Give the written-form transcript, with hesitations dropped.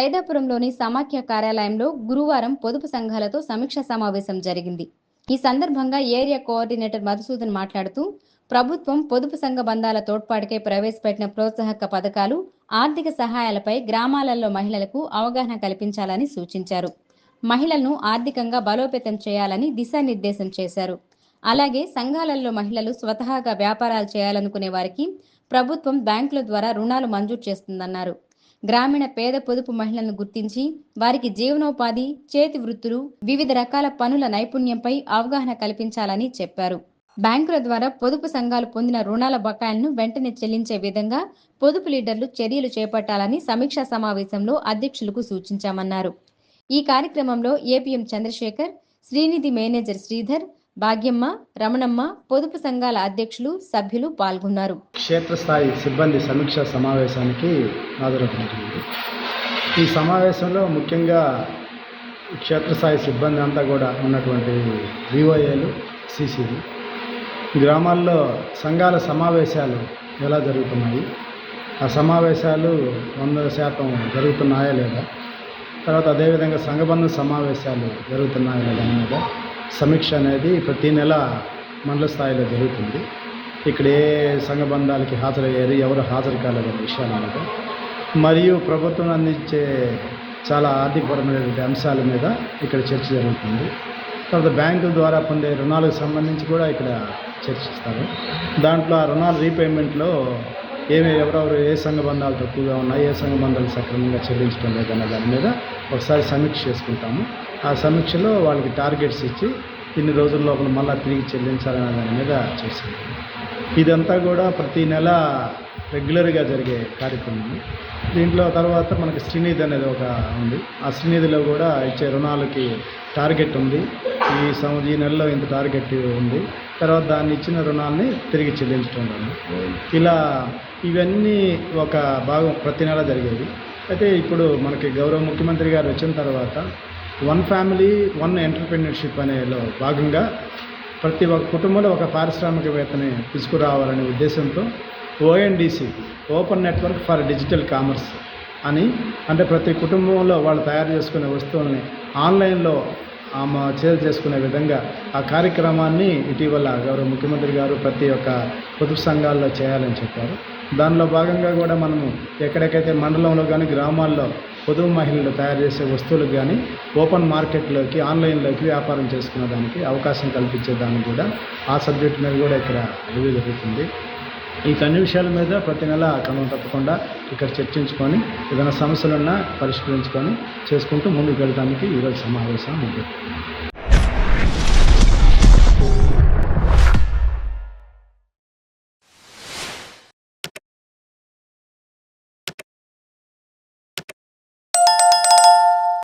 సైదాపురంలోని సమాఖ్య కార్యాలయంలో గురువారం పొదుపు సంఘాలతో సమీక్ష సమావేశం జరిగింది. ఈ సందర్భంగా ఏరియా కోఆర్డినేటర్ మధుసూదన్ మాట్లాడుతూ, ప్రభుత్వం పొదుపు సంఘ బంధాల తోడ్పాటుకై ప్రవేశపెట్టిన ప్రోత్సాహక పథకాలు, ఆర్థిక సహాయాలపై గ్రామాలలో మహిళలకు అవగాహన కల్పించాలని సూచించారు. మహిళలను ఆర్థికంగా బలోపేతం చేయాలని దిశానిర్దేశం చేశారు. అలాగే సంఘాలలో మహిళలు స్వతహాగా వ్యాపారాలు చేయాలనుకునే వారికి ప్రభుత్వం బ్యాంకుల ద్వారా రుణాలు మంజూరు చేస్తుందన్నారు. గ్రామీణ పేద పొదుపు మహిళలను గుర్తించి వారికి జీవనోపాధి, చేతి వృత్తులు, వివిధ రకాల పనుల నైపుణ్యంపై అవగాహన కల్పించాలని చెప్పారు. బ్యాంకుల ద్వారా పొదుపు సంఘాలు పొందిన రుణాల బకాయిలను వెంటనే చెల్లించే విధంగా పొదుపు లీడర్లు చర్యలు చేపట్టాలని సమీక్షా సమావేశంలో అధ్యక్షులకు సూచించామన్నారు. ఈ కార్యక్రమంలో ఏపీఎం చంద్రశేఖర్, శ్రీనిధి మేనేజర్ శ్రీధర్, భాగ్యమ్మ, రమణమ్మ, పొదుపు సంఘాల అధ్యక్షులు, సభ్యులు పాల్గొన్నారు. క్షేత్రస్థాయి సిబ్బంది సమీక్షా సమావేశానికి హాజరవుతుంది. ఈ సమావేశంలో ముఖ్యంగా క్షేత్రస్థాయి సిబ్బంది అంతా కూడా ఉన్నటువంటి విఓఏలు, సిసిలు, గ్రామాల్లో సంఘాల సమావేశాలు ఎలా జరుగుతున్నాయి, ఆ సమావేశాలు 100% జరుగుతున్నాయా లేదా, తర్వాత అదేవిధంగా సంఘబంధ సమావేశాలు జరుగుతున్నాయా లేదా మీద సమీక్ష అనేది ప్రతి నెల మండల స్థాయిలో జరుగుతుంది. ఇక్కడ ఏ సంఘబంధాలకి హాజరయ్యారు, ఎవరు హాజరు కాలేదనే విషయాల మీద, మరియు ప్రభుత్వం అందించే చాలా ఆర్థికపరమైన అంశాల మీద ఇక్కడ చర్చ జరుగుతుంది. తర్వాత బ్యాంకుల ద్వారా పొందే రుణాలకు సంబంధించి కూడా ఇక్కడ చర్చిస్తారు. దాంట్లో ఆ రుణాల రీపేమెంట్లో ఎవరెవరు ఏ సంఘబంధాలు తక్కువగా ఉన్నాయి, ఏ సంఘబంధాలు సక్రమంగా చెల్లించడం లేదన్న దాని మీద ఒకసారి సమీక్ష చేసుకుంటాము. ఆ సమీక్షలో వాళ్ళకి టార్గెట్స్ ఇచ్చి ఇన్ని రోజుల లోపల మళ్ళీ తిరిగి చెల్లించాలనే దాని మీద చేసింది. ఇదంతా కూడా ప్రతి నెల రెగ్యులర్గా జరిగే కార్యక్రమం. దీంట్లో తర్వాత మనకి శ్రీనిధి అనేది ఒక ఉంది. ఆ శ్రీనిధిలో కూడా ఇచ్చే రుణాలకి టార్గెట్ ఉంది. ఈ నెలలో ఇంత టార్గెట్ ఉంది. తర్వాత దాన్ని ఇచ్చిన రుణాన్ని తిరిగి చెల్లించడం ఇలా ఇవన్నీ ఒక భాగం ప్రతి నెల జరిగేది. అయితే ఇప్పుడు మనకి గౌరవ ముఖ్యమంత్రి గారు వచ్చిన తర్వాత 1 ఫ్యామిలీ 1 ఎంటర్‌ప్రెన్యూర్‌షిప్ అనేలో భాగంగా ప్రతి ఒక్క కుటుంబంలో ఒక పారిశ్రామికవేత్తని తీసుకురావాలనే ఉద్దేశంతో ONDC, open network for digital commerce అని, అంటే ప్రతి కుటుంబంలో వాళ్ళు తయారు చేసుకునే వస్తువుల్ని ఆన్లైన్లో సేల్ చేసుకునే విధంగా ఆ కార్యక్రమాన్ని ఇటీవల గౌరవ ముఖ్యమంత్రి గారు ప్రతి ఒక్క పొదుపు సంఘాల్లో చేయాలని చెప్పారు. దానిలో భాగంగా కూడా మనము ఎక్కడెక్కడైతే మండలంలో కానీ గ్రామాల్లో పొదుపు మహిళలు తయారు చేసే వస్తువులకు కానీ ఓపెన్ మార్కెట్లోకి, ఆన్లైన్లోకి వ్యాపారం చేసుకునే దానికి అవకాశం కల్పించేదానికి కూడా ఆ సబ్జెక్ట్ మీద కూడా ఇక్కడ రివ్యూ జరుగుతుంది. ఈ అన్ని విషయాల మీద ప్రతి నెల క్రమం తప్పకుండా ఇక్కడ చర్చించుకొని ఏదైనా సమస్యలున్నా పరిష్కరించుకొని చేసుకుంటూ ముందుకు వెళ్ళడానికి ఈరోజు సమావేశం ఉంది.